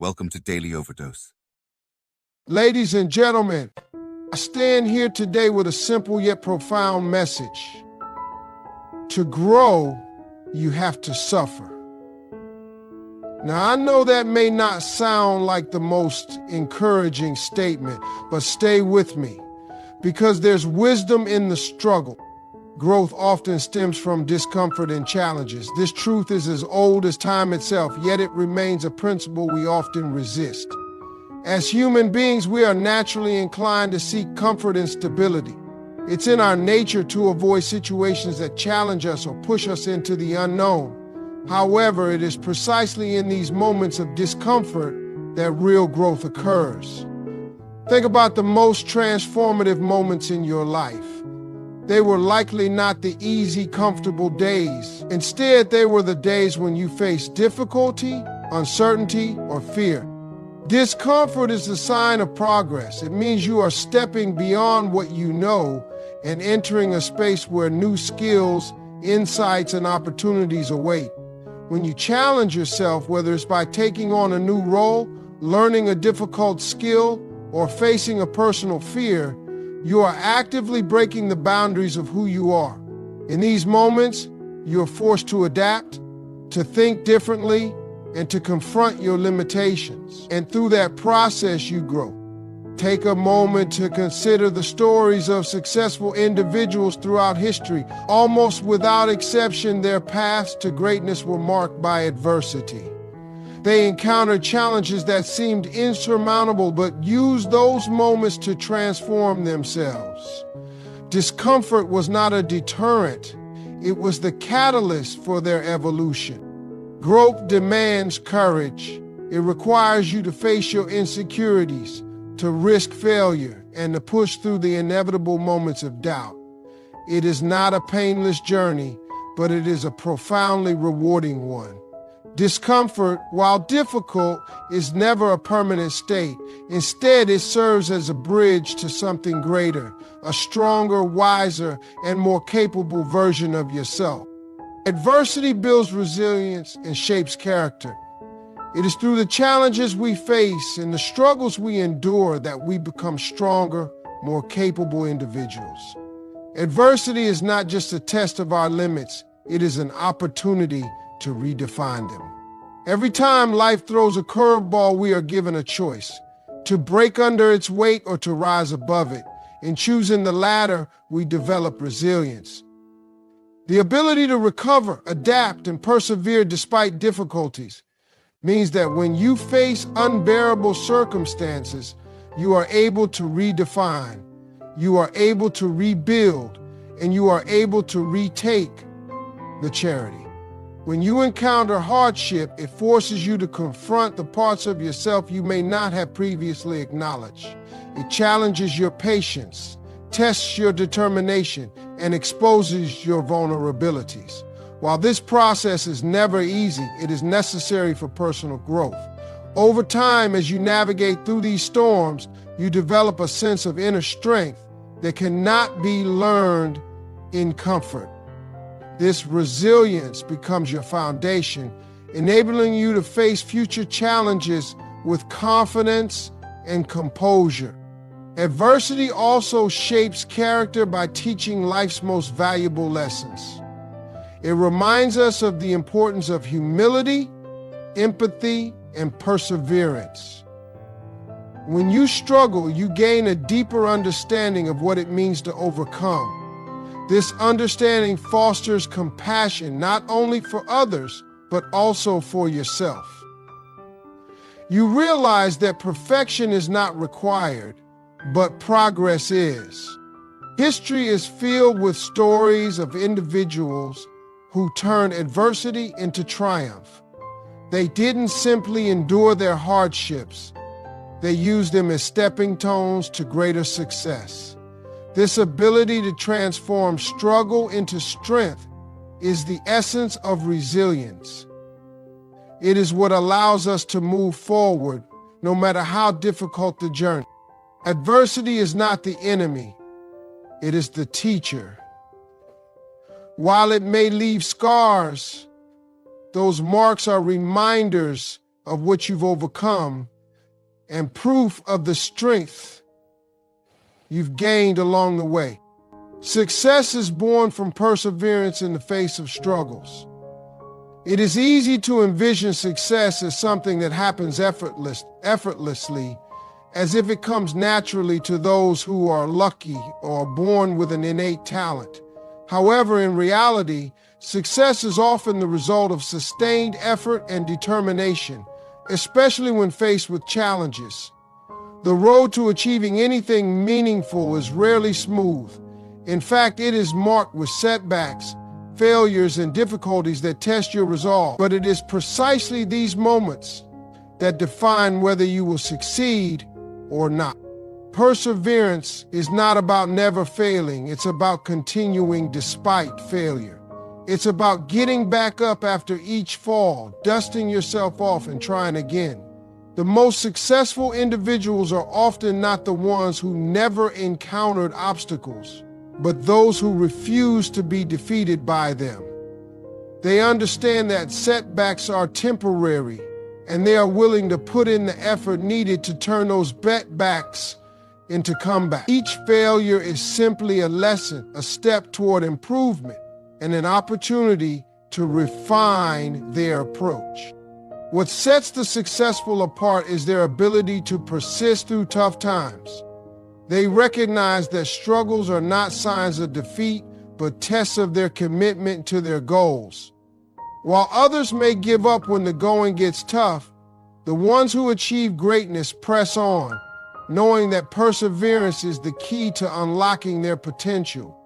Welcome to Daily Overdose. Ladies and gentlemen, I stand here today with a simple yet profound message. To grow, you have to suffer. Now, I know that may not sound like the most encouraging statement, but stay with me, because there's wisdom in the struggle. Growth often stems from discomfort and challenges. This truth is as old as time itself, yet it remains a principle we often resist. As human beings, we are naturally inclined to seek comfort and stability. It's in our nature to avoid situations that challenge us or push us into the unknown. However, it is precisely in these moments of discomfort that real growth occurs. Think about the most transformative moments in your life. They were likely not the easy, comfortable days. Instead, they were the days when you faced difficulty, uncertainty, or fear. Discomfort is a sign of progress. It means you are stepping beyond what you know and entering a space where new skills, insights, and opportunities await. When you challenge yourself, whether it's by taking on a new role, learning a difficult skill, or facing a personal fear, you are actively breaking the boundaries of who you are. In these moments, you are forced to adapt, to think differently, and to confront your limitations. And through that process, you grow. Take a moment to consider the stories of successful individuals throughout history. Almost without exception, their paths to greatness were marked by adversity. They encountered challenges that seemed insurmountable, but used those moments to transform themselves. Discomfort was not a deterrent. It was the catalyst for their evolution. Growth demands courage. It requires you to face your insecurities, to risk failure, and to push through the inevitable moments of doubt. It is not a painless journey, but it is a profoundly rewarding one. Discomfort, while difficult, is never a permanent state. Instead, it serves as a bridge to something greater, a stronger, wiser, and more capable version of yourself. Adversity builds resilience and shapes character. It is through the challenges we face and the struggles we endure that we become stronger, more capable individuals. Adversity is not just a test of our limits, it is an opportunity to redefine them. Every time life throws a curveball, we are given a choice: to break under its weight or to rise above it. In choosing the latter, we develop resilience. The ability to recover, adapt, and persevere despite difficulties means that when you face unbearable circumstances, you are able to redefine, you are able to rebuild, and you are able to retake the charity. When you encounter hardship, it forces you to confront the parts of yourself you may not have previously acknowledged. It challenges your patience, tests your determination, and exposes your vulnerabilities. While this process is never easy, it is necessary for personal growth. Over time, as you navigate through these storms, you develop a sense of inner strength that cannot be learned in comfort. This resilience becomes your foundation, enabling you to face future challenges with confidence and composure. Adversity also shapes character by teaching life's most valuable lessons. It reminds us of the importance of humility, empathy, and perseverance. When you struggle, you gain a deeper understanding of what it means to overcome. This understanding fosters compassion not only for others, but also for yourself. You realize that perfection is not required, but progress is. History is filled with stories of individuals who turned adversity into triumph. They didn't simply endure their hardships. They used them as stepping stones to greater success. This ability to transform struggle into strength is the essence of resilience. It is what allows us to move forward no matter how difficult the journey. Adversity is not the enemy, it is the teacher. While it may leave scars, those marks are reminders of what you've overcome and proof of the strength you've gained along the way. Success is born from perseverance in the face of struggles. It is easy to envision success as something that happens effortlessly, as if it comes naturally to those who are lucky or born with an innate talent. However, in reality, success is often the result of sustained effort and determination, especially when faced with challenges. The road to achieving anything meaningful is rarely smooth. In fact, it is marked with setbacks, failures, and difficulties that test your resolve. But it is precisely these moments that define whether you will succeed or not. Perseverance is not about never failing. It's about continuing despite failure. It's about getting back up after each fall, dusting yourself off and trying again. The most successful individuals are often not the ones who never encountered obstacles, but those who refuse to be defeated by them. They understand that setbacks are temporary, and they are willing to put in the effort needed to turn those setbacks into comebacks. Each failure is simply a lesson, a step toward improvement, and an opportunity to refine their approach. What sets the successful apart is their ability to persist through tough times. They recognize that struggles are not signs of defeat, but tests of their commitment to their goals. While others may give up when the going gets tough, the ones who achieve greatness press on, knowing that perseverance is the key to unlocking their potential.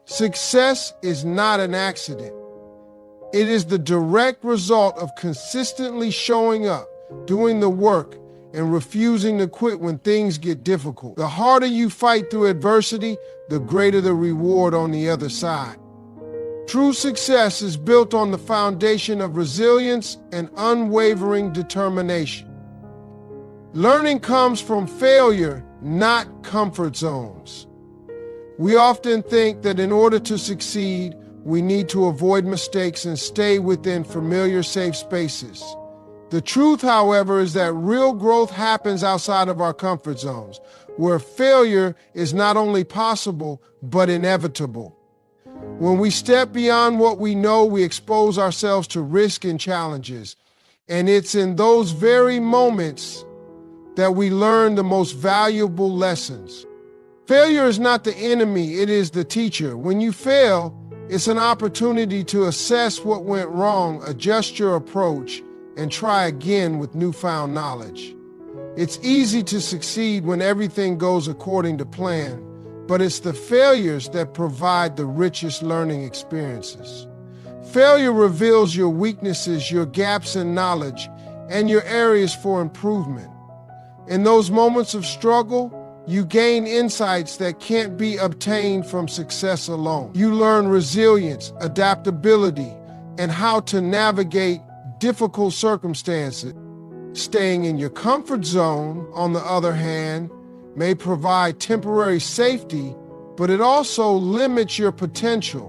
Success is not an accident. It is the direct result of consistently showing up, doing the work, and refusing to quit when things get difficult. The harder you fight through adversity, the greater the reward on the other side. True success is built on the foundation of resilience and unwavering determination. Learning comes from failure, not comfort zones. We often think that in order to succeed, we need to avoid mistakes and stay within familiar safe spaces. The truth, however, is that real growth happens outside of our comfort zones, where failure is not only possible, but inevitable. When we step beyond what we know, we expose ourselves to risk and challenges. And it's in those very moments that we learn the most valuable lessons. Failure is not the enemy, it is the teacher. When you fail, it's an opportunity to assess what went wrong, adjust your approach, and try again with newfound knowledge. It's easy to succeed when everything goes according to plan, but it's the failures that provide the richest learning experiences. Failure reveals your weaknesses, your gaps in knowledge, and your areas for improvement. In those moments of struggle, you gain insights that can't be obtained from success alone. You learn resilience, adaptability, and how to navigate difficult circumstances. Staying in your comfort zone, on the other hand, may provide temporary safety, but it also limits your potential.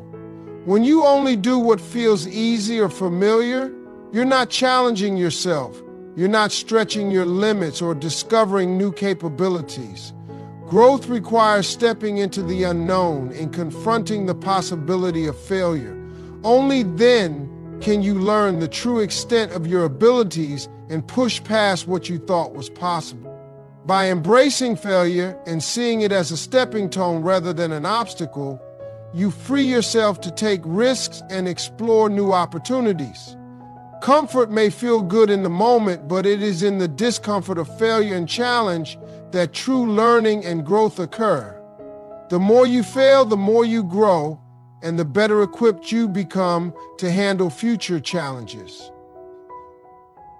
When you only do what feels easy or familiar, you're not challenging yourself. You're not stretching your limits or discovering new capabilities. Growth requires stepping into the unknown and confronting the possibility of failure. Only then can you learn the true extent of your abilities and push past what you thought was possible. By embracing failure and seeing it as a stepping stone rather than an obstacle, you free yourself to take risks and explore new opportunities. Comfort may feel good in the moment, but it is in the discomfort of failure and challenge that true learning and growth occur. The more you fail, the more you grow, and the better equipped you become to handle future challenges.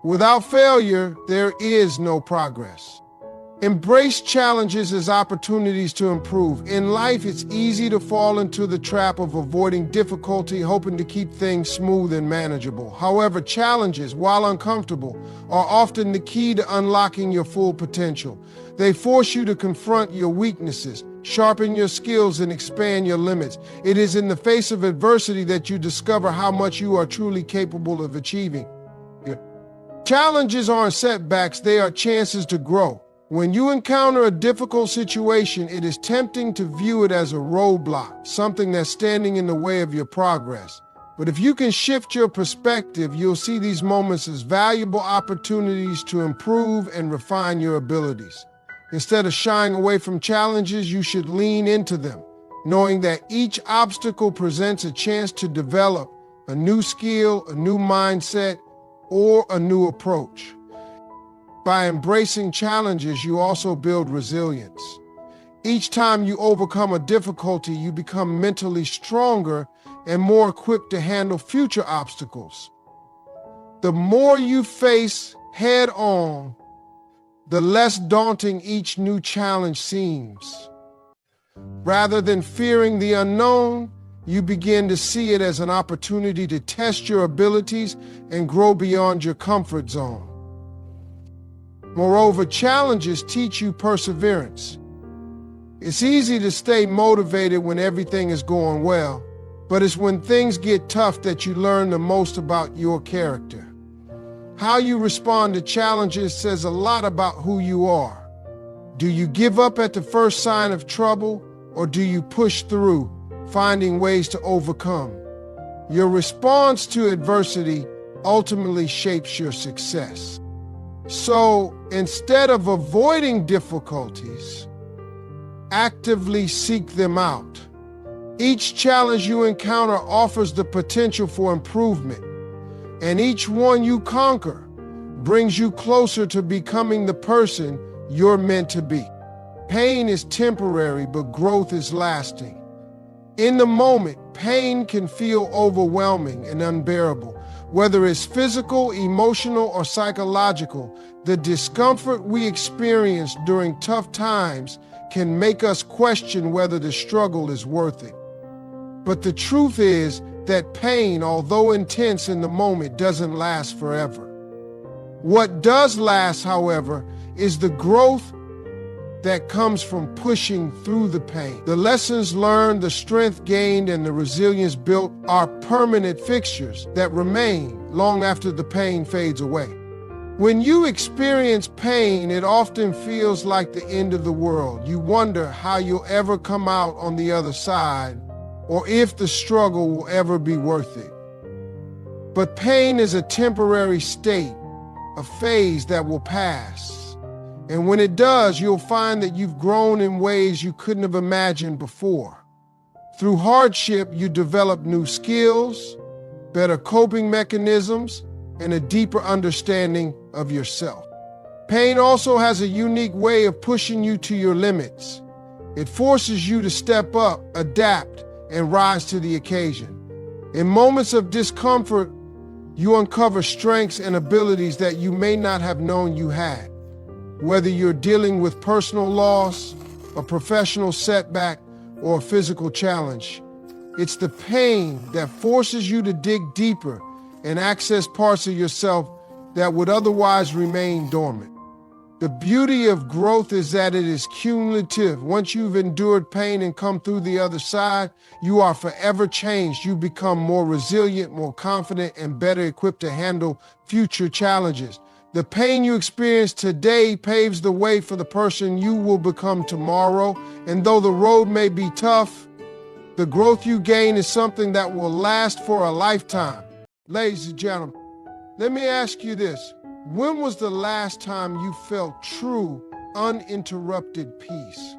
Without failure, there is no progress. Embrace challenges as opportunities to improve. In life, it's easy to fall into the trap of avoiding difficulty, hoping to keep things smooth and manageable. However, challenges, while uncomfortable, are often the key to unlocking your full potential. They force you to confront your weaknesses, sharpen your skills, and expand your limits. It is in the face of adversity that you discover how much you are truly capable of achieving. Challenges aren't setbacks, they are chances to grow. When you encounter a difficult situation, it is tempting to view it as a roadblock, something that's standing in the way of your progress. But if you can shift your perspective, you'll see these moments as valuable opportunities to improve and refine your abilities. Instead of shying away from challenges, you should lean into them, knowing that each obstacle presents a chance to develop a new skill, a new mindset, or a new approach. By embracing challenges, you also build resilience. Each time you overcome a difficulty, you become mentally stronger and more equipped to handle future obstacles. The more you face head on, the less daunting each new challenge seems. Rather than fearing the unknown, you begin to see it as an opportunity to test your abilities and grow beyond your comfort zone. Moreover, challenges teach you perseverance. It's easy to stay motivated when everything is going well, but it's when things get tough that you learn the most about your character. How you respond to challenges says a lot about who you are. Do you give up at the first sign of trouble, or do you push through, finding ways to overcome? Your response to adversity ultimately shapes your success. So, instead of avoiding difficulties, actively seek them out. Each challenge you encounter offers the potential for improvement, and each one you conquer brings you closer to becoming the person you're meant to be. Pain is temporary, but growth is lasting. In the moment, pain can feel overwhelming and unbearable. Whether it's physical, emotional, or psychological, the discomfort we experience during tough times can make us question whether the struggle is worth it. But the truth is that pain, although intense in the moment, doesn't last forever. What does last, however, is the growth that comes from pushing through the pain. The lessons learned, the strength gained, and the resilience built are permanent fixtures that remain long after the pain fades away. When you experience pain, it often feels like the end of the world. You wonder how you'll ever come out on the other side, or if the struggle will ever be worth it. But pain is a temporary state, a phase that will pass. And when it does, you'll find that you've grown in ways you couldn't have imagined before. Through hardship, you develop new skills, better coping mechanisms, and a deeper understanding of yourself. Pain also has a unique way of pushing you to your limits. It forces you to step up, adapt, and rise to the occasion. In moments of discomfort, you uncover strengths and abilities that you may not have known you had. Whether you're dealing with personal loss, a professional setback, or a physical challenge, it's the pain that forces you to dig deeper and access parts of yourself that would otherwise remain dormant. The beauty of growth is that it is cumulative. Once you've endured pain and come through the other side, you are forever changed. You become more resilient, more confident, and better equipped to handle future challenges. The pain you experience today paves the way for the person you will become tomorrow. And though the road may be tough, the growth you gain is something that will last for a lifetime. Ladies and gentlemen, let me ask you this. When was the last time you felt true, uninterrupted peace?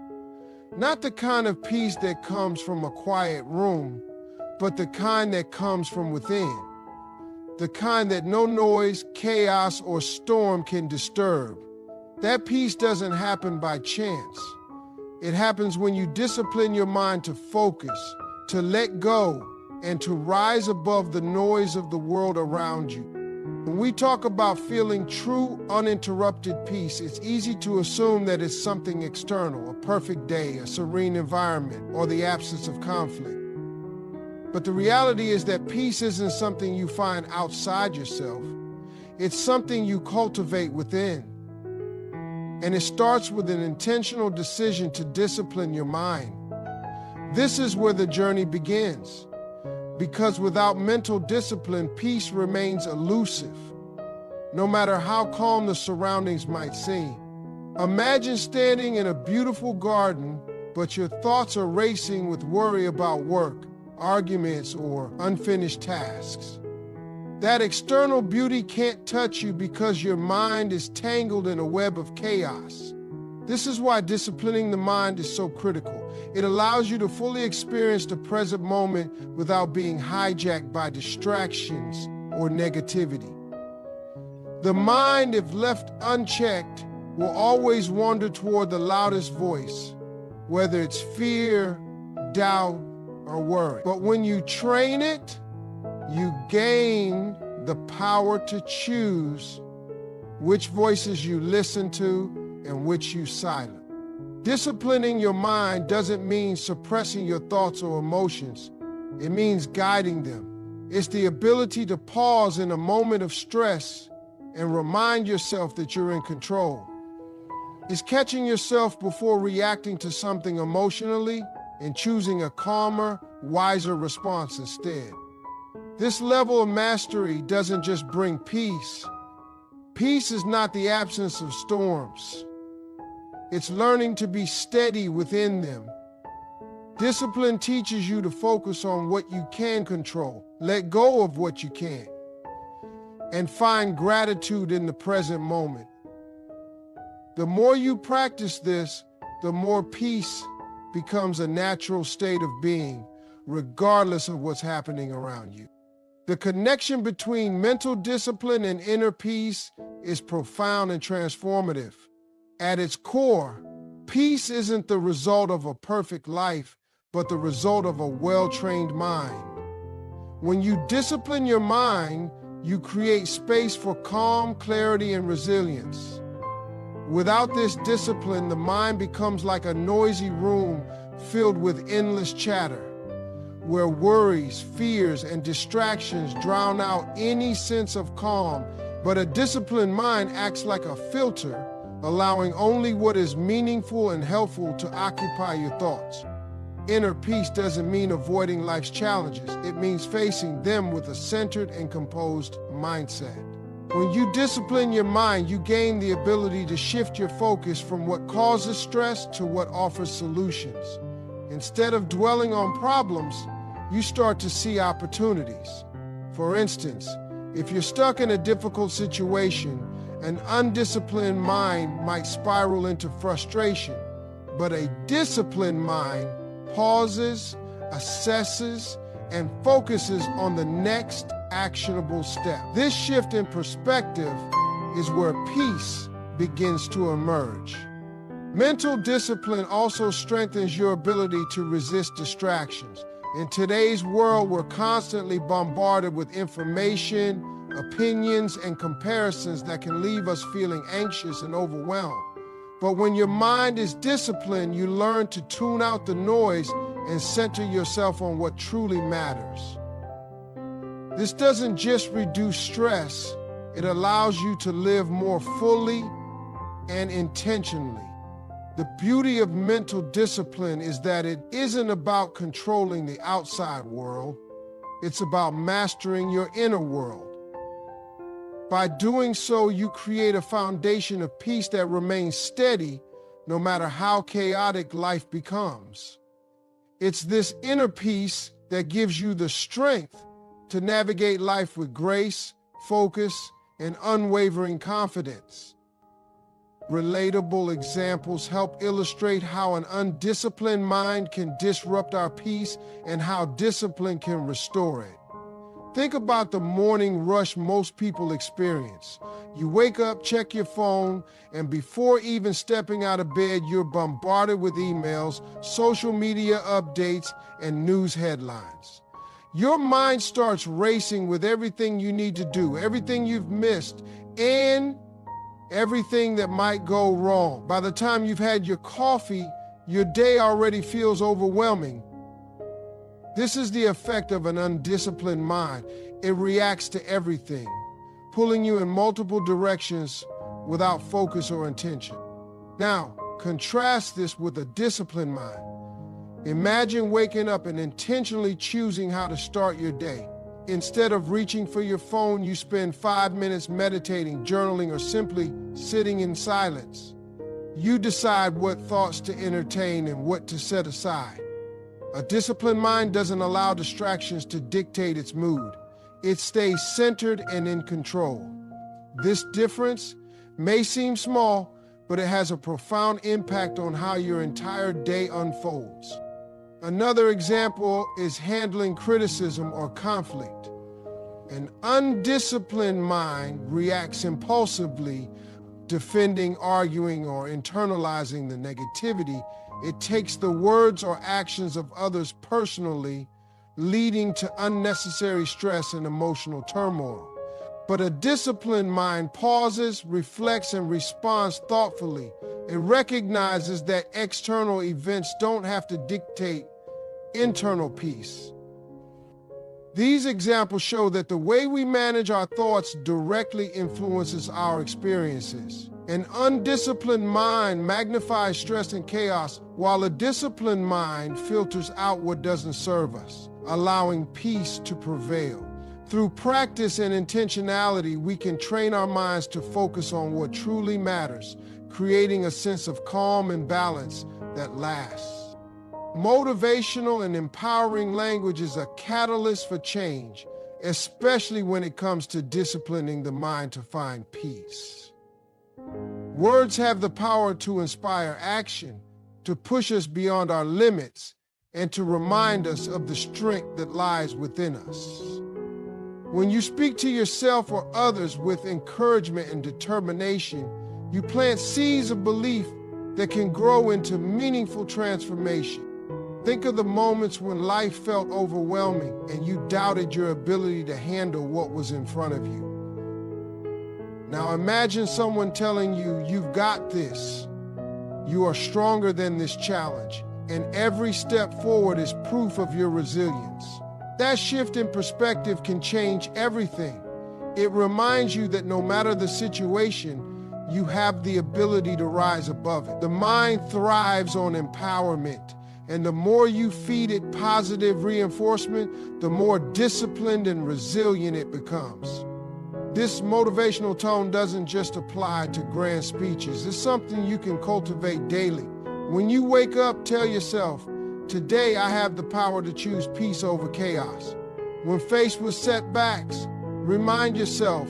Not the kind of peace that comes from a quiet room, but the kind that comes from within. The kind that no noise, chaos, or storm can disturb. That peace doesn't happen by chance. It happens when you discipline your mind to focus, to let go, and to rise above the noise of the world around you. When we talk about feeling true, uninterrupted peace, it's easy to assume that it's something external, a perfect day, a serene environment, or the absence of conflict. But the reality is that peace isn't something you find outside yourself. It's something you cultivate within. And it starts with an intentional decision to discipline your mind. This is where the journey begins. Because without mental discipline, peace remains elusive. no matter how calm the surroundings might seem. Imagine standing in a beautiful garden, but your thoughts are racing with worry about work, arguments, or unfinished tasks. That external beauty can't touch you because your mind is tangled in a web of chaos. This is why disciplining the mind is so critical. It allows you to fully experience the present moment without being hijacked by distractions or negativity. The mind, if left unchecked, will always wander toward the loudest voice, whether it's fear, doubt, or worry. But when you train it, you gain the power to choose which voices you listen to and which you silence. Disciplining your mind doesn't mean suppressing your thoughts or emotions. It means guiding them. It's the ability to pause in a moment of stress and remind yourself that you're in control. It's catching yourself before reacting to something emotionally and choosing a calmer, wiser response instead. This level of mastery doesn't just bring peace. Peace is not the absence of storms. It's learning to be steady within them. Discipline teaches you to focus on what you can control, let go of what you can't, and find gratitude in the present moment. The more you practice this, the more peace becomes a natural state of being, regardless of what's happening around you. The connection between mental discipline and inner peace is profound and transformative. At its core, peace isn't the result of a perfect life, but the result of a well-trained mind. When you discipline your mind, you create space for calm, clarity, and resilience. Without this discipline, the mind becomes like a noisy room filled with endless chatter, where worries, fears, and distractions drown out any sense of calm. But a disciplined mind acts like a filter, allowing only what is meaningful and helpful to occupy your thoughts. Inner peace doesn't mean avoiding life's challenges. It means facing them with a centered and composed mindset. When you discipline your mind, you gain the ability to shift your focus from what causes stress to what offers solutions. Instead of dwelling on problems, you start to see opportunities. For instance, if you're stuck in a difficult situation, an undisciplined mind might spiral into frustration, but a disciplined mind pauses, assesses, and focuses on the next actionable step. This shift in perspective is where peace begins to emerge. Mental discipline also strengthens your ability to resist distractions. In today's world, we're constantly bombarded with information, opinions, and comparisons that can leave us feeling anxious and overwhelmed. But when your mind is disciplined, you learn to tune out the noise and center yourself on what truly matters. This doesn't just reduce stress, it allows you to live more fully and intentionally. The beauty of mental discipline is that it isn't about controlling the outside world, it's about mastering your inner world. By doing so, you create a foundation of peace that remains steady no matter how chaotic life becomes. It's this inner peace that gives you the strength to navigate life with grace, focus, and unwavering confidence. Relatable examples help illustrate how an undisciplined mind can disrupt our peace and how discipline can restore it. Think about the morning rush most people experience. You wake up, check your phone, and before even stepping out of bed, you're bombarded with emails, social media updates, and news headlines. Your mind starts racing with everything you need to do, everything you've missed, and everything that might go wrong. By the time you've had your coffee, your day already feels overwhelming. This is the effect of an undisciplined mind. It reacts to everything, pulling you in multiple directions without focus or intention. Now, contrast this with a disciplined mind. Imagine waking up and intentionally choosing how to start your day. Instead of reaching for your phone, you spend 5 minutes meditating, journaling, or simply sitting in silence. You decide what thoughts to entertain and what to set aside. A disciplined mind doesn't allow distractions to dictate its mood. It stays centered and in control. This difference may seem small, but it has a profound impact on how your entire day unfolds. Another example is handling criticism or conflict. An undisciplined mind reacts impulsively, defending, arguing, or internalizing the negativity. It takes the words or actions of others personally, leading to unnecessary stress and emotional turmoil. But a disciplined mind pauses, reflects, and responds thoughtfully. It recognizes that external events don't have to dictate internal peace. These examples show that the way we manage our thoughts directly influences our experiences. An undisciplined mind magnifies stress and chaos, while a disciplined mind filters out what doesn't serve us, allowing peace to prevail. Through practice and intentionality, we can train our minds to focus on what truly matters, creating a sense of calm and balance that lasts. Motivational and empowering language is a catalyst for change, especially when it comes to disciplining the mind to find peace. Words have the power to inspire action, to push us beyond our limits, and to remind us of the strength that lies within us. When you speak to yourself or others with encouragement and determination, you plant seeds of belief that can grow into meaningful transformation. Think of the moments when life felt overwhelming and you doubted your ability to handle what was in front of you. Now imagine someone telling you, "You've got this. You are stronger than this challenge, and every step forward is proof of your resilience." That shift in perspective can change everything. It reminds you that no matter the situation, you have the ability to rise above it. The mind thrives on empowerment. And the more you feed it positive reinforcement, the more disciplined and resilient it becomes. This motivational tone doesn't just apply to grand speeches. It's something you can cultivate daily. When you wake up, tell yourself, "Today I have the power to choose peace over chaos." When faced with setbacks, remind yourself,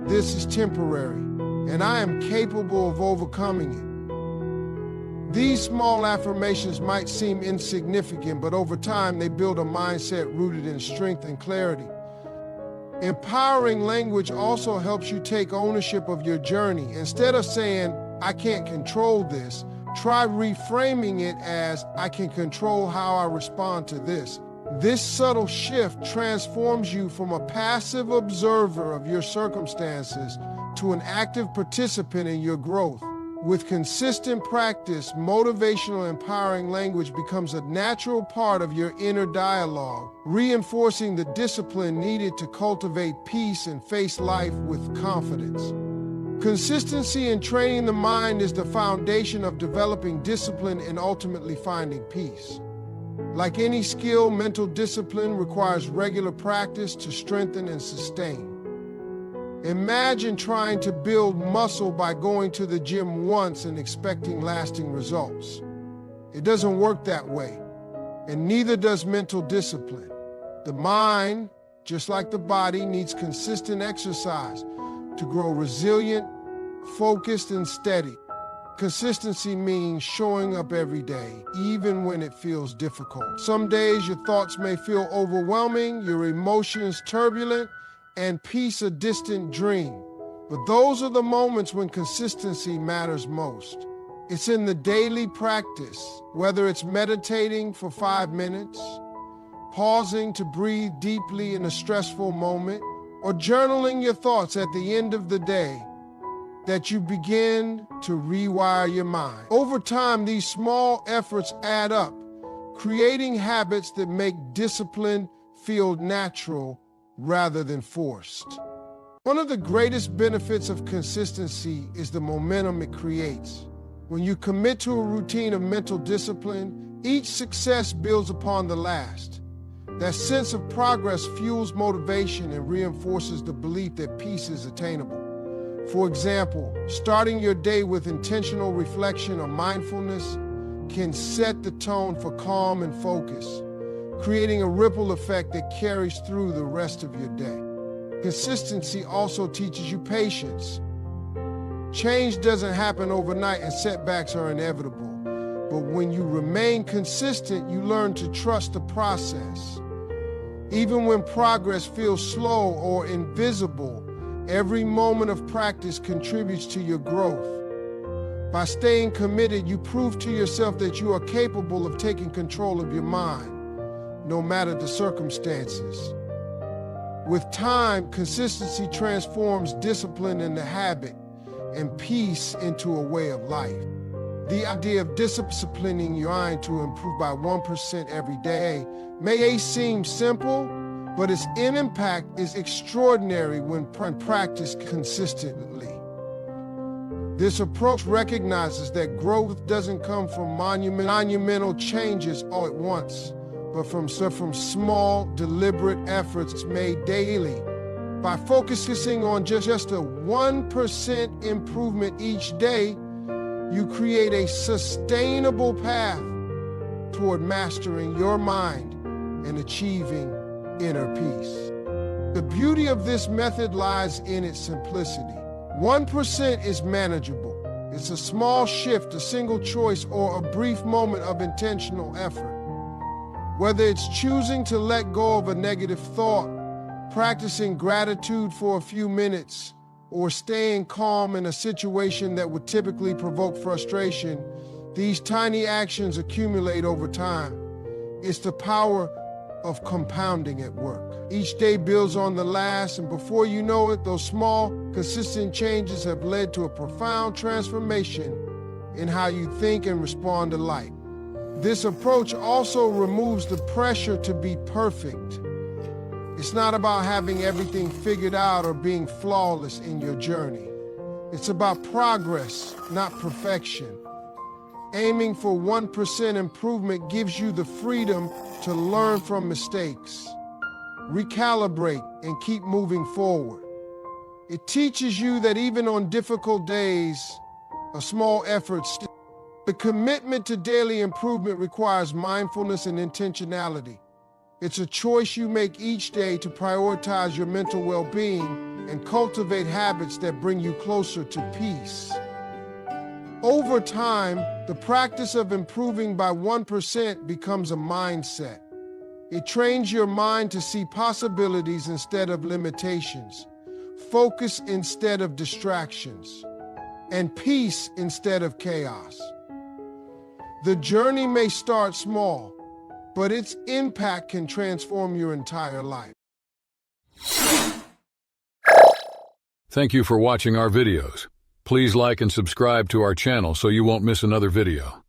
"This is temporary, and I am capable of overcoming it." These small affirmations might seem insignificant, but over time they build a mindset rooted in strength and clarity. Empowering language also helps you take ownership of your journey. Instead of saying, "I can't control this," try reframing it as, "I can control how I respond to this." This subtle shift transforms you from a passive observer of your circumstances to an active participant in your growth. With consistent practice, motivational, empowering language becomes a natural part of your inner dialogue, reinforcing the discipline needed to cultivate peace and face life with confidence. Consistency in training the mind is the foundation of developing discipline and ultimately finding peace. Like any skill, mental discipline requires regular practice to strengthen and sustain. Imagine trying to build muscle by going to the gym once and expecting lasting results. It doesn't work that way, and neither does mental discipline. The mind, just like the body, needs consistent exercise to grow resilient, focused, and steady. Consistency means showing up every day, even when it feels difficult. Some days your thoughts may feel overwhelming, your emotions turbulent, and peace a distant dream. But those are the moments when consistency matters most. It's in the daily practice, whether it's meditating for 5 minutes, pausing to breathe deeply in a stressful moment, or journaling your thoughts at the end of the day, that you begin to rewire your mind. Over time, these small efforts add up, creating habits that make discipline feel natural rather than forced. One of the greatest benefits of consistency is the momentum it creates. When you commit to a routine of mental discipline, each success builds upon the last. That sense of progress fuels motivation and reinforces the belief that peace is attainable. For example, starting your day with intentional reflection or mindfulness can set the tone for calm and focus, creating a ripple effect that carries through the rest of your day. Consistency also teaches you patience. Change doesn't happen overnight and setbacks are inevitable. But when you remain consistent, you learn to trust the process. Even when progress feels slow or invisible, every moment of practice contributes to your growth. By staying committed, you prove to yourself that you are capable of taking control of your mind, no matter the circumstances. With time, consistency transforms discipline into habit and peace into a way of life. The idea of disciplining your mind to improve by 1% every day may seem simple, but its impact is extraordinary when practiced consistently. This approach recognizes that growth doesn't come from monumental changes all at once, but from small, deliberate efforts made daily. By focusing on just a 1% improvement each day, you create a sustainable path toward mastering your mind and achieving inner peace. The beauty of this method lies in its simplicity. 1% is manageable. It's a small shift, a single choice, or a brief moment of intentional effort. Whether it's choosing to let go of a negative thought, practicing gratitude for a few minutes, or staying calm in a situation that would typically provoke frustration, these tiny actions accumulate over time. It's the power of compounding at work. Each day builds on the last, and before you know it, those small, consistent changes have led to a profound transformation in how you think and respond to life. This approach also removes the pressure to be perfect. It's not about having everything figured out or being flawless in your journey. It's about progress, not perfection. Aiming for 1% improvement gives you the freedom to learn from mistakes, recalibrate, and keep moving forward. It teaches you that even on difficult days, a small effort still. The commitment to daily improvement requires mindfulness and intentionality. It's a choice you make each day to prioritize your mental well-being and cultivate habits that bring you closer to peace. Over time, the practice of improving by 1% becomes a mindset. It trains your mind to see possibilities instead of limitations, focus instead of distractions, and peace instead of chaos. The journey may start small, but its impact can transform your entire life. Thank you for watching our videos. Please like and subscribe to our channel so you won't miss another video.